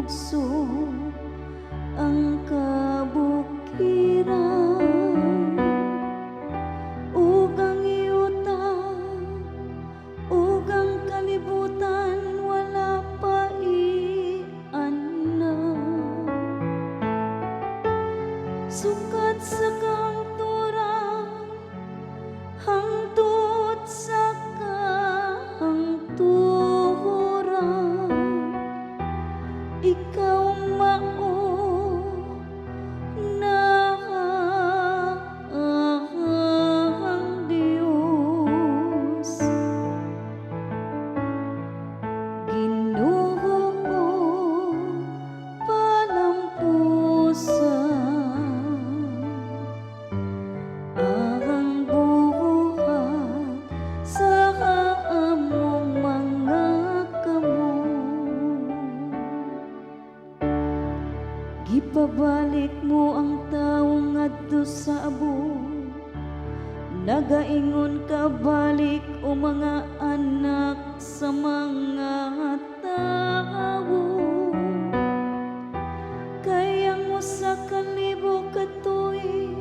bugso ang kabukiran, ug ang yuta ug ang kalibutan wala pa iana. Sukat sa kangturan hangtod sa kahangturan, ikaw mao na ang Diyos. Ginoo palampusan ang buhat sa among mga kamot. Gipabalik mo ang tawo ngadto sa abo, nagaingon ka balik o mga anak sa mga tawo. Kaya mo sa kalibo katuig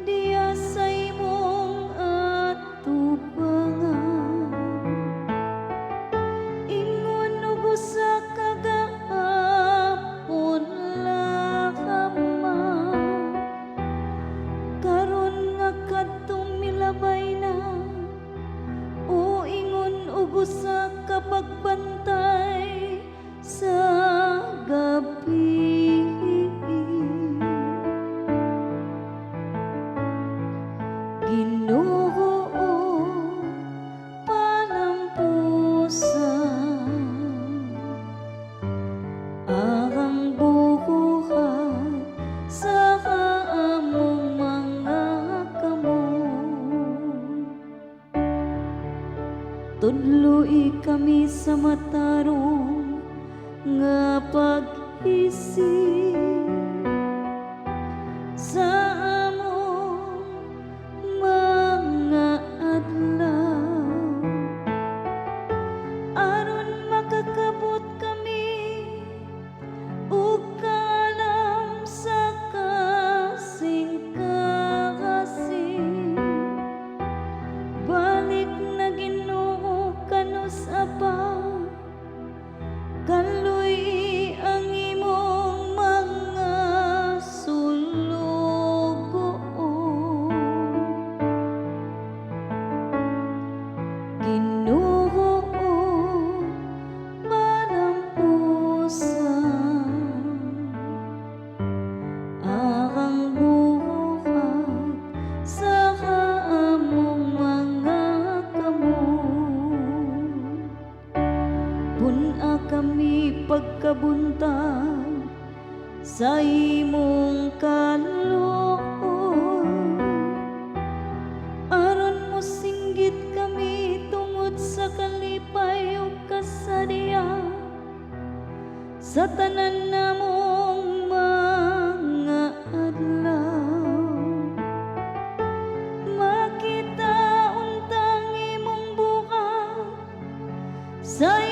diya sa imong atubangan, ingon ug usa ka gahapon lamang, karon nga kadtong milabay na, o ingon ug usa ka pagbantay sa gabi. Ginoo palampusan ang buhat sa among mga kamot. Tudloi kami sa matarong nga pag-isip sa among mga adlaw, aron makakabot kami ug kaalam sa kasing-kasing. Balik na Ginoo kanus Aba, kaluy ang imong mga sulugoon. Ginoo palampusan ang buhat sa among mga kamot. Pun-a kami pagkabuntag sa imong kaluoy, aron mo singgit kami tungod sa kalipay ug kasadya sa tanan namong mga adlaw. Makita untang imong buhat sa